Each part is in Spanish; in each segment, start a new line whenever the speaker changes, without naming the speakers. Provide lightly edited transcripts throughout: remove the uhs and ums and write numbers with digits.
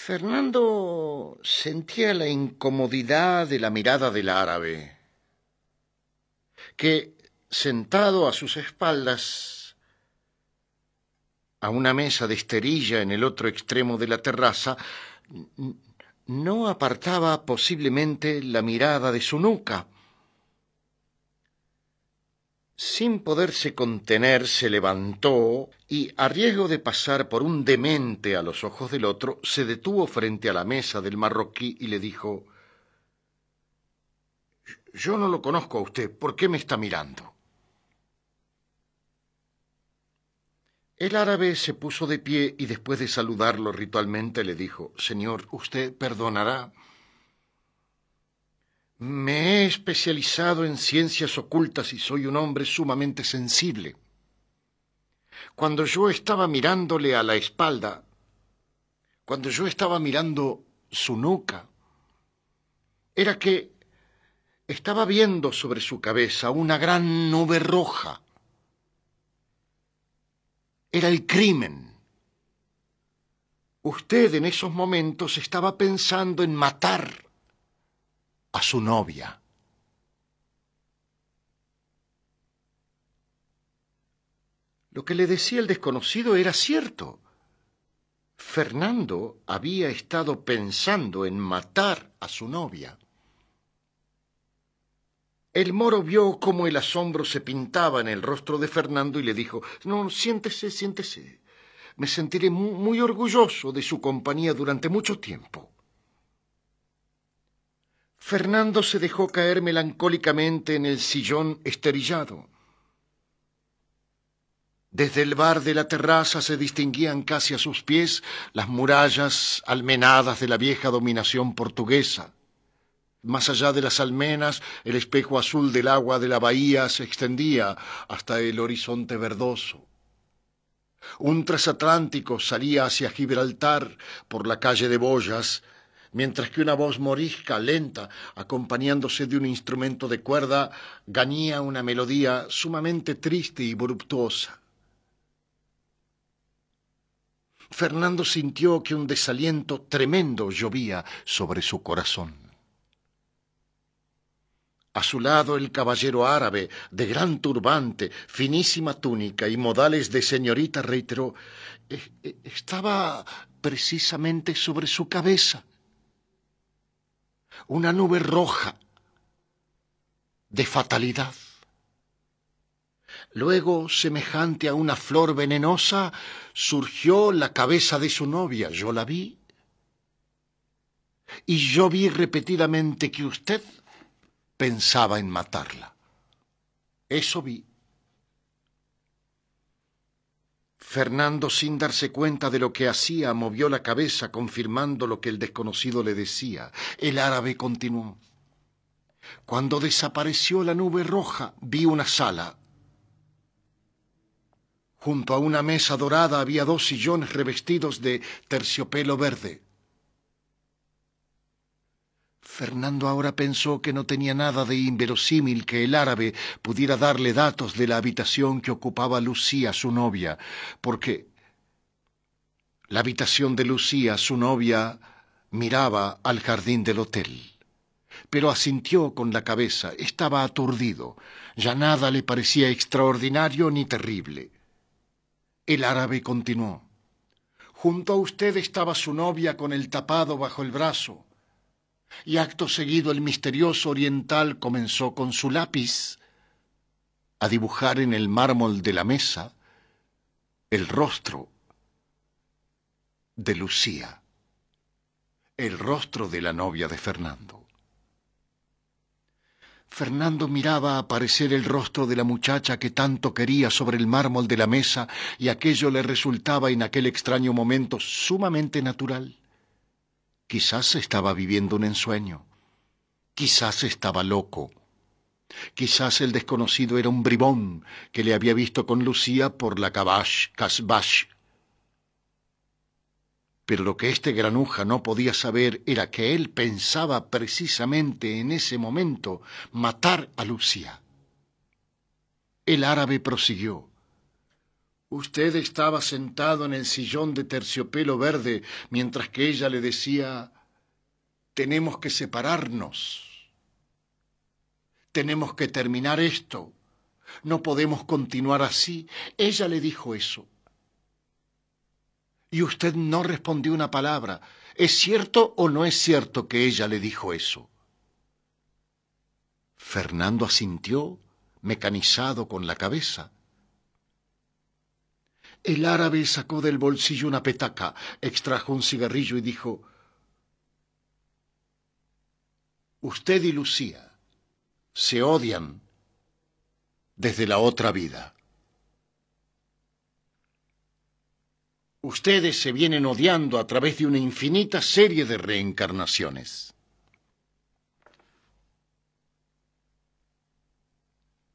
Fernando sentía la incomodidad de la mirada del árabe, que, sentado a sus espaldas, a una mesa de esterilla en el otro extremo de la terraza, no apartaba posiblemente la mirada de su nuca. Sin poderse contener, se levantó y, a riesgo de pasar por un demente a los ojos del otro, se detuvo frente a la mesa del marroquí y le dijo: «Yo no lo conozco a usted, ¿por qué me está mirando?». El árabe se puso de pie y, después de saludarlo ritualmente, le dijo: «Señor, usted perdonará. Me he especializado en ciencias ocultas y soy un hombre sumamente sensible. Cuando yo estaba mirándole a la espalda, cuando yo estaba mirando su nuca, era que estaba viendo sobre su cabeza una gran nube roja. Era el crimen. Usted en esos momentos estaba pensando en matar a su novia». Lo que le decía el desconocido era cierto. Fernando había estado pensando en matar a su novia. El moro vio cómo el asombro se pintaba en el rostro de Fernando y le dijo: «No, siéntese, siéntese. Me sentiré muy orgulloso de su compañía durante mucho tiempo». Fernando se dejó caer melancólicamente en el sillón esterillado. Desde el bar de la terraza se distinguían casi a sus pies las murallas almenadas de la vieja dominación portuguesa. Más allá de las almenas, el espejo azul del agua de la bahía se extendía hasta el horizonte verdoso. Un transatlántico salía hacia Gibraltar por la calle de Boyas, mientras que una voz morisca, lenta, acompañándose de un instrumento de cuerda, gañía una melodía sumamente triste y voluptuosa. Fernando sintió que un desaliento tremendo llovía sobre su corazón. A su lado el caballero árabe, de gran turbante, finísima túnica y modales de señorita, reiteró: «Estaba precisamente sobre su cabeza una nube roja de fatalidad. Luego, semejante a una flor venenosa, surgió la cabeza de su novia. Yo la vi. Y yo vi repetidamente que usted pensaba en matarla. Eso vi». Fernando, sin darse cuenta de lo que hacía, movió la cabeza, confirmando lo que el desconocido le decía. El árabe continuó: «Cuando desapareció la nube roja, vi una sala. Junto a una mesa dorada había 2 sillones revestidos de terciopelo verde». Fernando ahora pensó que no tenía nada de inverosímil que el árabe pudiera darle datos de la habitación que ocupaba Lucía, su novia, porque la habitación de Lucía, su novia, miraba al jardín del hotel. Pero asintió con la cabeza. Estaba aturdido. Ya nada le parecía extraordinario ni terrible. El árabe continuó: «Junto a usted estaba su novia con el tapado bajo el brazo. Y acto seguido el misterioso oriental comenzó con su lápiz a dibujar en el mármol de la mesa el rostro de Lucía, el rostro de la novia de Fernando». Fernando miraba aparecer el rostro de la muchacha que tanto quería sobre el mármol de la mesa, y aquello le resultaba en aquel extraño momento sumamente natural. Quizás estaba viviendo un ensueño. Quizás estaba loco. Quizás el desconocido era un bribón que le había visto con Lucía por la Casbah. Pero lo que este granuja no podía saber era que él pensaba precisamente en ese momento matar a Lucía. El árabe prosiguió: Usted estaba sentado en el sillón de terciopelo verde mientras que ella le decía: tenemos que separarnos. Tenemos que terminar esto. No podemos continuar así. Ella le dijo eso. Y usted no respondió una palabra. ¿Es cierto o no es cierto que ella le dijo eso? Fernando asintió, mecanizado con la cabeza. El árabe sacó del bolsillo una petaca, extrajo un cigarrillo y dijo: usted y Lucía se odian desde la otra vida. Ustedes se vienen odiando a través de una infinita serie de reencarnaciones.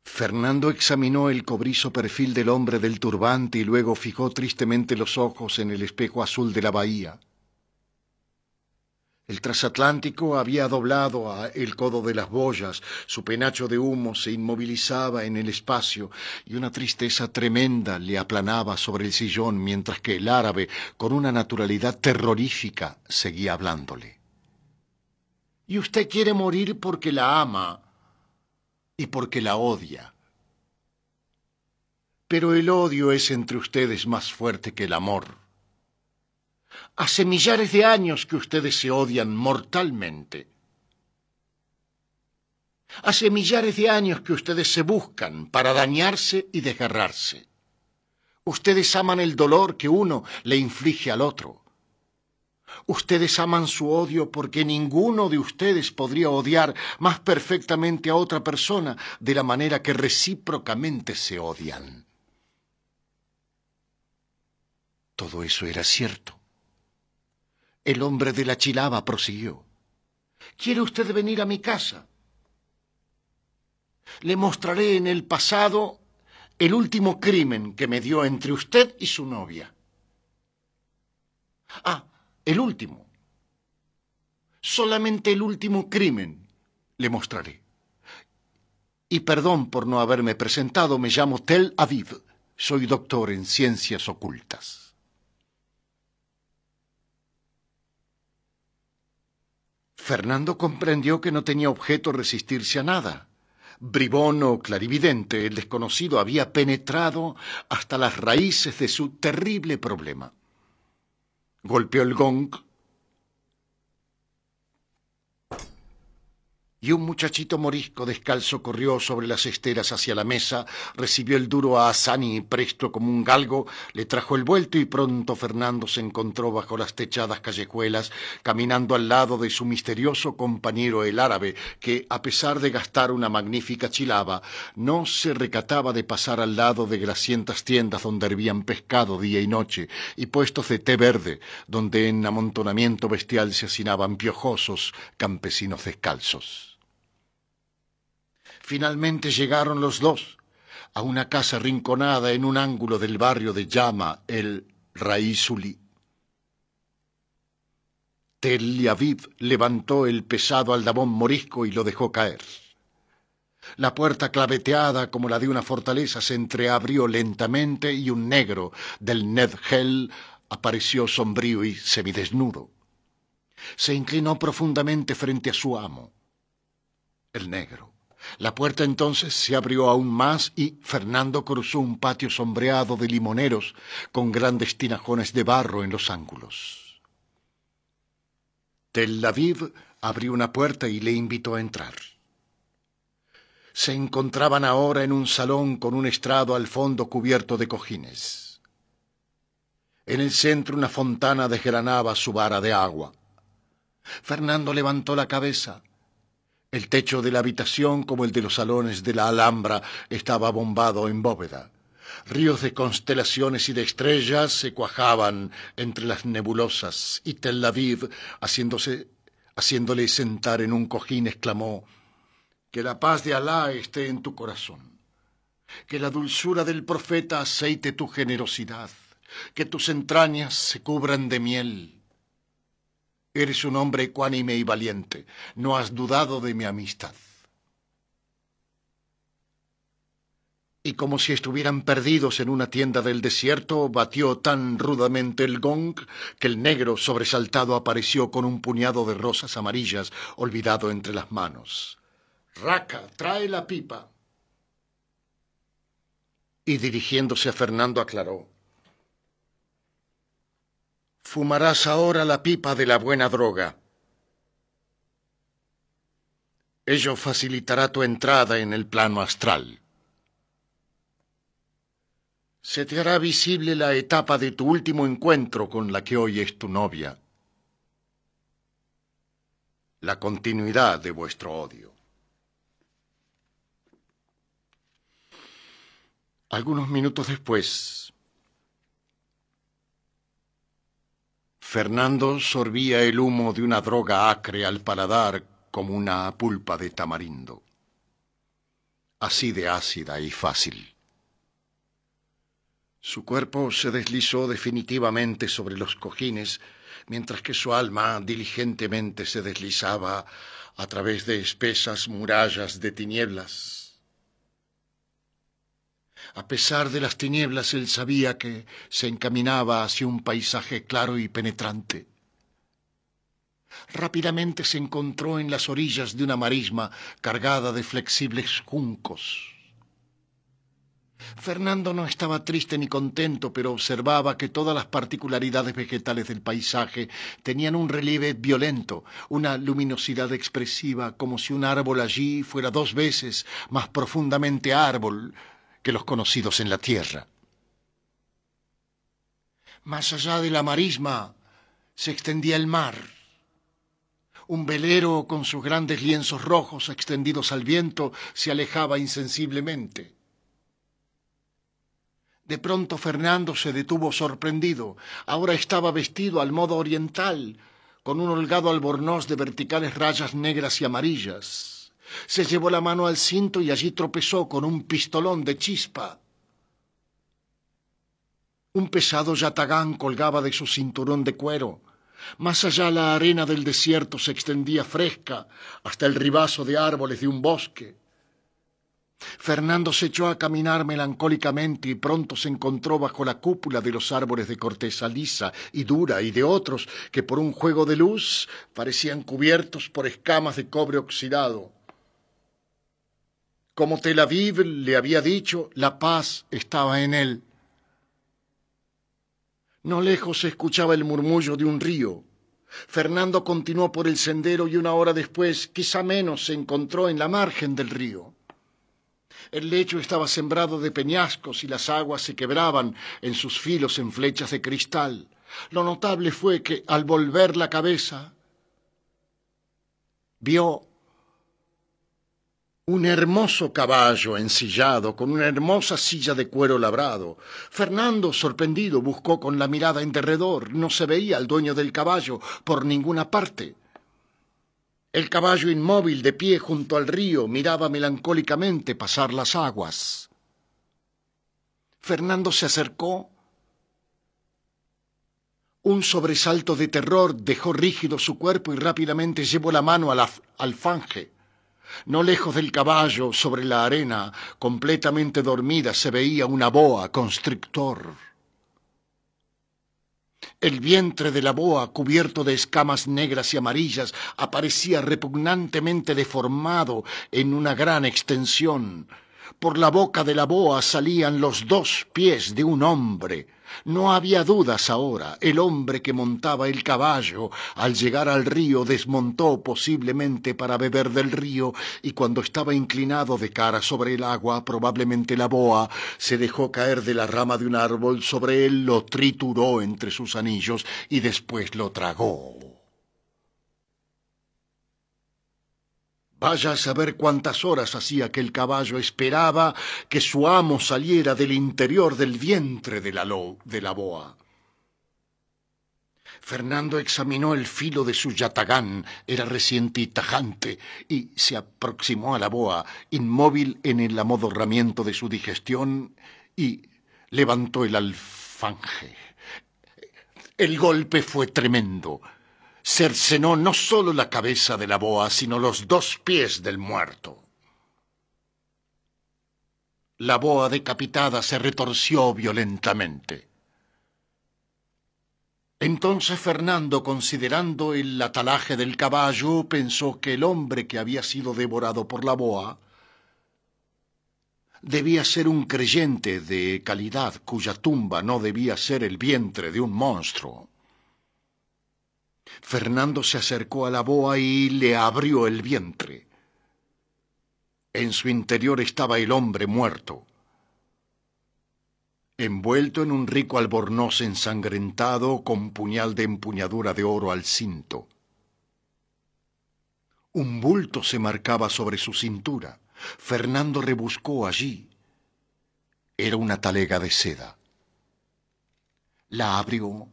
Fernando examinó el cobrizo perfil del hombre del turbante y luego fijó tristemente los ojos en el espejo azul de la bahía. El transatlántico había doblado a el codo de las boyas, su penacho de humo se inmovilizaba en el espacio y una tristeza tremenda le aplanaba sobre el sillón mientras que el árabe, con una naturalidad terrorífica, seguía hablándole. Y usted quiere morir porque la ama y porque la odia. Pero el odio es entre ustedes más fuerte que el amor. Hace millares de años que ustedes se odian mortalmente. Hace millares de años que ustedes se buscan para dañarse y desgarrarse. Ustedes aman el dolor que uno le inflige al otro. Ustedes aman su odio porque ninguno de ustedes podría odiar más perfectamente a otra persona de la manera que recíprocamente se odian. Todo eso era cierto. El hombre de la chilaba prosiguió: ¿quiere usted venir a mi casa? Le mostraré en el pasado el último crimen que me dio entre usted y su novia. Ah, el último. Solamente el último crimen le mostraré. Y perdón por no haberme presentado, me llamo Tel Aviv. Soy doctor en ciencias ocultas. Fernando comprendió que no tenía objeto resistirse a nada. Bribón o clarividente, el desconocido había penetrado hasta las raíces de su terrible problema. Golpeó el gong y un muchachito morisco descalzo corrió sobre las esteras hacia la mesa, recibió el duro a Hassani y presto como un galgo, le trajo el vuelto y pronto Fernando se encontró bajo las techadas callejuelas, caminando al lado de su misterioso compañero el árabe, que, a pesar de gastar una magnífica chilaba, no se recataba de pasar al lado de grasientas tiendas donde hervían pescado día y noche, y puestos de té verde, donde en amontonamiento bestial se hacinaban piojosos campesinos descalzos. Finalmente llegaron los dos a una casa rinconada en un ángulo del barrio de Llama el Raísuli. Tel Aviv levantó el pesado aldabón morisco y lo dejó caer. La puerta claveteada como la de una fortaleza se entreabrió lentamente y un negro del Nedgel apareció sombrío y semidesnudo. Se inclinó profundamente frente a su amo, el negro. La puerta entonces se abrió aún más y Fernando cruzó un patio sombreado de limoneros con grandes tinajones de barro en los ángulos. Tel Aviv abrió una puerta y le invitó a entrar. Se encontraban ahora en un salón con un estrado al fondo cubierto de cojines. En el centro una fontana desgranaba su vara de agua. Fernando levantó la cabeza. El techo de la habitación, como el de los salones de la Alhambra, estaba bombado en bóveda. Ríos de constelaciones y de estrellas se cuajaban entre las nebulosas, y Tel Aviv, haciéndole sentar en un cojín, exclamó: «Que la paz de Alá esté en tu corazón, que la dulzura del profeta aceite tu generosidad, que tus entrañas se cubran de miel». Eres un hombre ecuánime y valiente. No has dudado de mi amistad. y como si estuvieran perdidos en una tienda del desierto, batió tan rudamente el gong que el negro sobresaltado apareció con un puñado de rosas amarillas olvidado entre las manos. «Raca, trae la pipa». Y dirigiéndose a Fernando aclaró: «Fumarás ahora la pipa de la buena droga. Ello facilitará tu entrada en el plano astral. Se te hará visible la etapa de tu último encuentro con la que hoy es tu novia, la continuidad de vuestro odio». Algunos minutos después, Fernando sorbía el humo de una droga acre al paladar como una pulpa de tamarindo, así de ácida y fácil. Su cuerpo se deslizó definitivamente sobre los cojines, mientras que su alma diligentemente se deslizaba a través de espesas murallas de tinieblas. A pesar de las tinieblas, él sabía que se encaminaba hacia un paisaje claro y penetrante. Rápidamente se encontró en las orillas de una marisma cargada de flexibles juncos. Fernando no estaba triste ni contento, pero observaba que todas las particularidades vegetales del paisaje tenían un relieve violento, una luminosidad expresiva, como si un árbol allí fuera 2 veces más profundamente árbol que los conocidos en la tierra. Más allá de la marisma se extendía el mar. Un velero con sus grandes lienzos rojos extendidos al viento se alejaba insensiblemente. De pronto Fernando se detuvo sorprendido. Ahora estaba vestido al modo oriental, con un holgado albornoz de verticales rayas negras y amarillas. Se llevó la mano al cinto y allí tropezó con un pistolón de chispa. Un pesado yatagán colgaba de su cinturón de cuero. Más allá la arena del desierto se extendía fresca hasta el ribazo de árboles de un bosque. Fernando se echó a caminar melancólicamente y pronto se encontró bajo la cúpula de los árboles de corteza lisa y dura y de otros que por un juego de luz parecían cubiertos por escamas de cobre oxidado. Como Tel Aviv le había dicho, la paz estaba en él. No lejos se escuchaba el murmullo de un río. Fernando continuó por el sendero y 1 hora después, quizá menos, se encontró en la margen del río. El lecho estaba sembrado de peñascos y las aguas se quebraban en sus filos en flechas de cristal. Lo notable fue que, al volver la cabeza, vio un hermoso caballo ensillado con una hermosa silla de cuero labrado. Fernando, sorprendido, buscó con la mirada en derredor. No se veía al dueño del caballo por ninguna parte. El caballo inmóvil de pie junto al río miraba melancólicamente pasar las aguas. Fernando se acercó. Un sobresalto de terror dejó rígido su cuerpo y rápidamente llevó la mano al alfanje. No lejos del caballo, sobre la arena, completamente dormida, se veía una boa constrictor. El vientre de la boa, cubierto de escamas negras y amarillas, aparecía repugnantemente deformado en una gran extensión. Por la boca de la boa salían los 2 pies de un hombre. No había dudas ahora. El hombre que montaba el caballo, al llegar al río, desmontó posiblemente para beber del río, y cuando estaba inclinado de cara sobre el agua, probablemente la boa se dejó caer de la rama de un árbol sobre él, lo trituró entre sus anillos y después lo tragó. Vaya a saber cuántas horas hacía que el caballo esperaba que su amo saliera del interior del vientre de la boa. Fernando examinó el filo de su yatagán, era reciente y tajante, y se aproximó a la boa, inmóvil en el amodorramiento de su digestión, y levantó el alfanje. El golpe fue tremendo. Cercenó no solo la cabeza de la boa, sino los 2 pies del muerto. La boa decapitada se retorció violentamente. Entonces Fernando, considerando el atalaje del caballo, pensó que el hombre que había sido devorado por la boa debía ser un creyente de calidad, cuya tumba no debía ser el vientre de un monstruo. Fernando se acercó a la boa y le abrió el vientre. En su interior estaba el hombre muerto, envuelto en un rico albornoz ensangrentado con puñal de empuñadura de oro al cinto. Un bulto se marcaba sobre su cintura. Fernando rebuscó allí. Era una talega de seda. La abrió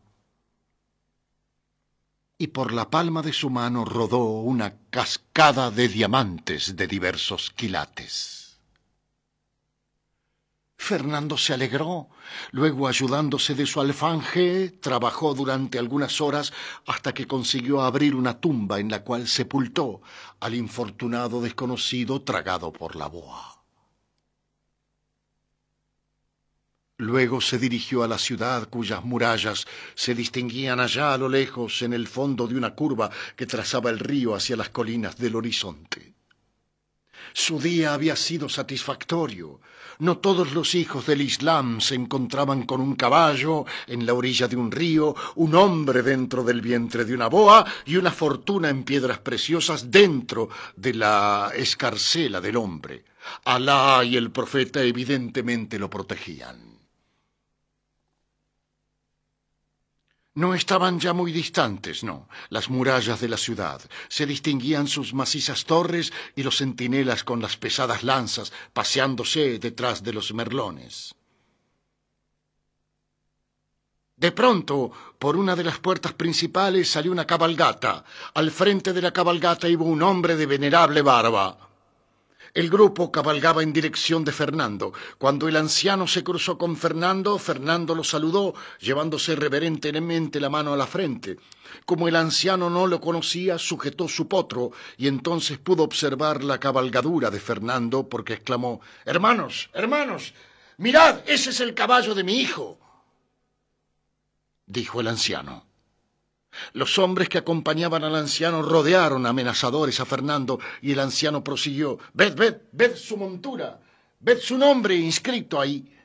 y por la palma de su mano rodó una cascada de diamantes de diversos quilates. Fernando se alegró. Luego, ayudándose de su alfanje, trabajó durante algunas horas hasta que consiguió abrir una tumba en la cual sepultó al infortunado desconocido tragado por la boa. Luego se dirigió a la ciudad, cuyas murallas se distinguían allá a lo lejos en el fondo de una curva que trazaba el río hacia las colinas del horizonte. Su día había sido satisfactorio. No todos los hijos del Islam se encontraban con un caballo en la orilla de un río, un hombre dentro del vientre de una boa y una fortuna en piedras preciosas dentro de la escarcela del hombre. Alá y el profeta evidentemente lo protegían. No estaban ya muy distantes, no, las murallas de la ciudad. Se distinguían sus macizas torres y los centinelas con las pesadas lanzas paseándose detrás de los merlones. De pronto, por una de las puertas principales salió una cabalgata. Al frente de la cabalgata iba un hombre de venerable barba. El grupo cabalgaba en dirección de Fernando. Cuando el anciano se cruzó con Fernando, Fernando lo saludó, llevándose reverentemente la mano a la frente. Como el anciano no lo conocía, sujetó su potro, y entonces pudo observar la cabalgadura de Fernando, porque exclamó: «¡Hermanos, hermanos! ¡Mirad, ese es el caballo de mi hijo!», dijo el anciano. Los hombres que acompañaban al anciano rodearon amenazadores a Fernando y el anciano prosiguió: «Ved su montura, ved su nombre inscrito ahí».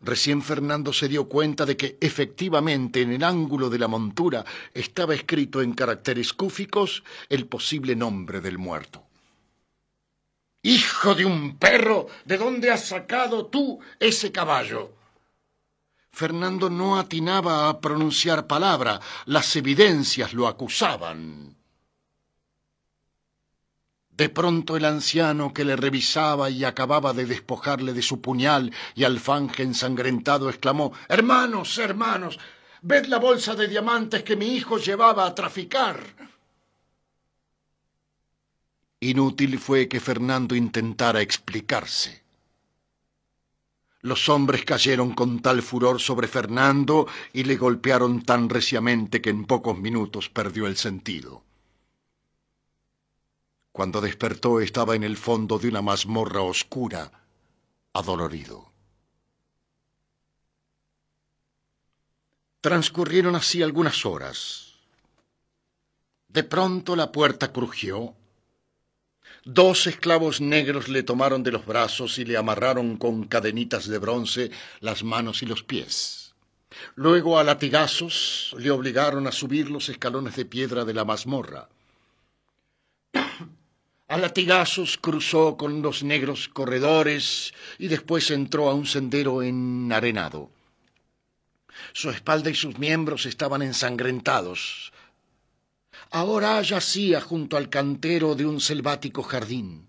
Recién Fernando se dio cuenta de que efectivamente en el ángulo de la montura estaba escrito en caracteres cúficos el posible nombre del muerto. «¡Hijo de un perro! ¿De dónde has sacado tú ese caballo?». Fernando no atinaba a pronunciar palabra. Las evidencias lo acusaban. De pronto el anciano, que le revisaba y acababa de despojarle de su puñal y alfanje ensangrentado, exclamó: «¡Hermanos, hermanos! ¡Ved la bolsa de diamantes que mi hijo llevaba a traficar!». Inútil fue que Fernando intentara explicarse. Los hombres cayeron con tal furor sobre Fernando y le golpearon tan reciamente que en pocos minutos perdió el sentido. Cuando despertó estaba en el fondo de una mazmorra oscura, adolorido. Transcurrieron así algunas horas. De pronto la puerta crujió. 2 esclavos negros le tomaron de los brazos y le amarraron con cadenitas de bronce las manos y los pies. Luego, a latigazos, le obligaron a subir los escalones de piedra de la mazmorra. A latigazos cruzó con los negros corredores y después entró a un sendero enarenado. Su espalda y sus miembros estaban ensangrentados. Ahora yacía junto al cantero de un selvático jardín.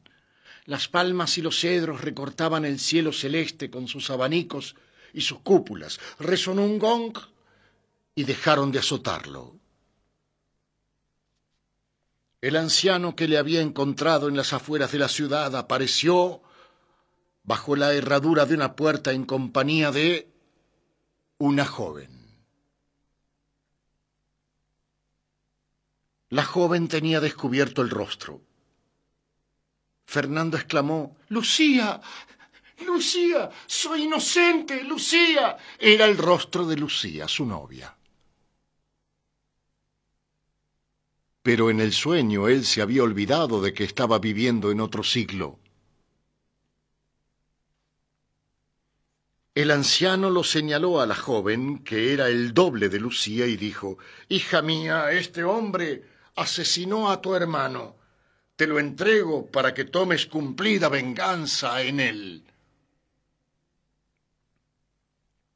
Las palmas y los cedros recortaban el cielo celeste con sus abanicos y sus cúpulas. Resonó un gong y dejaron de azotarlo. El anciano que le había encontrado en las afueras de la ciudad apareció bajo la herradura de una puerta en compañía de una joven. La joven tenía descubierto el rostro. Fernando exclamó: «¡Lucía! Lucía, soy inocente, Lucía. Era el rostro de Lucía, su novia. Pero en el sueño él se había olvidado de que estaba viviendo en otro siglo. El anciano lo señaló a la joven, que era el doble de Lucía, y dijo: «Hija mía, este hombre asesinó a tu hermano. Te lo entrego para que tomes cumplida venganza en él».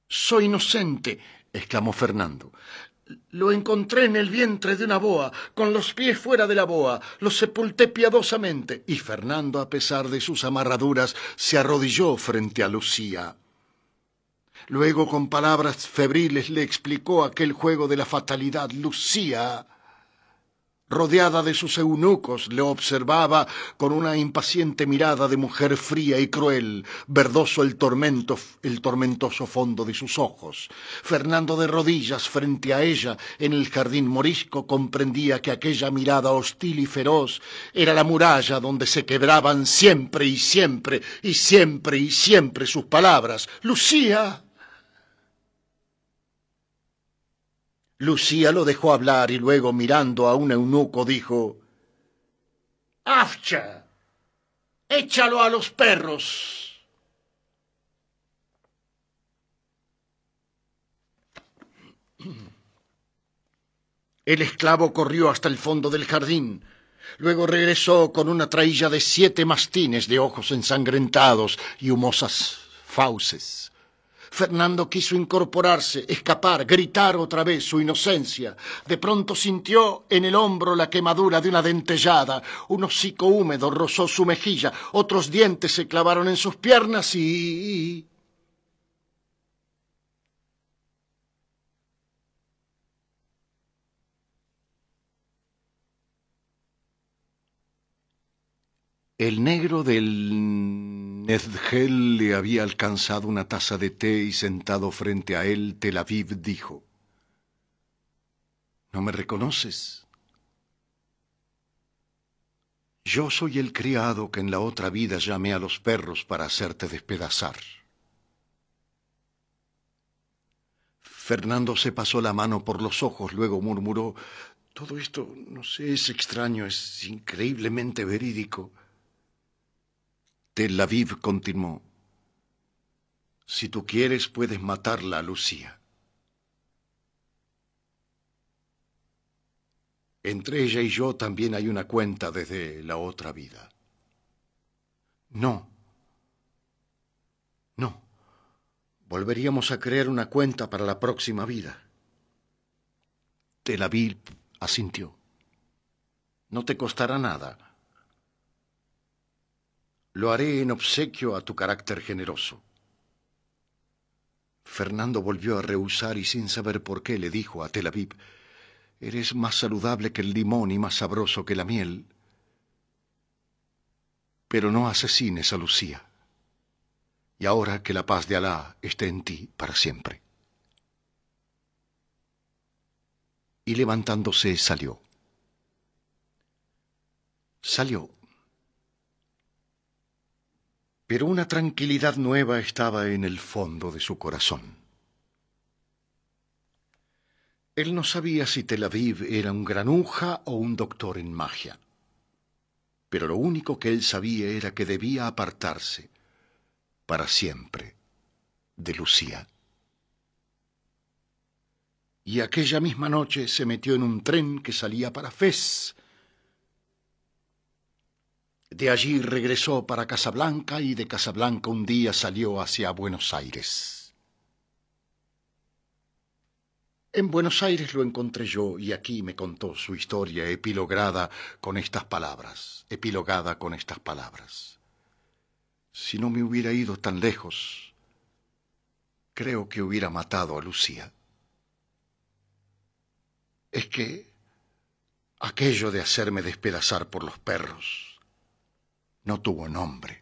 «Soy inocente», exclamó Fernando. «Lo encontré en el vientre de una boa, con los pies fuera de la boa. Lo sepulté piadosamente». Y Fernando, a pesar de sus amarraduras, se arrodilló frente a Lucía. Luego, con palabras febriles, le explicó aquel juego de la fatalidad. Lucía, rodeada de sus eunucos, le observaba con una impaciente mirada de mujer fría y cruel, verdoso el tormentoso fondo de sus ojos. Fernando, de rodillas frente a ella en el jardín morisco, comprendía que aquella mirada hostil y feroz era la muralla donde se quebraban siempre y siempre y siempre y siempre sus palabras. «Lucía». Lucía lo dejó hablar y luego, mirando a un eunuco, dijo: «Afcha, échalo a los perros». El esclavo corrió hasta el fondo del jardín. Luego regresó con una traílla de 7 mastines de ojos ensangrentados y humosas fauces. Fernando quiso incorporarse, escapar, gritar otra vez su inocencia. De pronto sintió en el hombro la quemadura de una dentellada. Un hocico húmedo rozó su mejilla, otros dientes se clavaron en sus piernas y... El negro del Nedgel le había alcanzado una taza de té y, sentado frente a él, Tel Aviv dijo: «¿No me reconoces? Yo soy el criado que en la otra vida llamé a los perros para hacerte despedazar». Fernando se pasó la mano por los ojos, luego murmuró: «Todo esto, no sé, es extraño, es increíblemente verídico». Tel Aviv continuó: «Si tú quieres, puedes matarla a Lucía. Entre ella y yo también hay una cuenta desde la otra vida». «No, no. Volveríamos a crear una cuenta para la próxima vida». Tel Aviv asintió. «No te costará nada. Lo haré en obsequio a tu carácter generoso». Fernando volvió a rehusar y, sin saber por qué, le dijo a Tel Aviv: «Eres más saludable que el limón y más sabroso que la miel. Pero no asesines a Lucía. Y ahora que la paz de Alá esté en ti para siempre». Y levantándose salió. Pero una tranquilidad nueva estaba en el fondo de su corazón. Él no sabía si Tel Aviv era un granuja o un doctor en magia. Pero lo único que él sabía era que debía apartarse para siempre de Lucía. Y aquella misma noche se metió en un tren que salía para Fez. De allí regresó para Casablanca y de Casablanca un día salió hacia Buenos Aires. En Buenos Aires lo encontré yo y aquí me contó su historia epilogada con estas palabras. Si no me hubiera ido tan lejos, creo que hubiera matado a Lucía. Es que aquello de hacerme despedazar por los perros no tuvo nombre.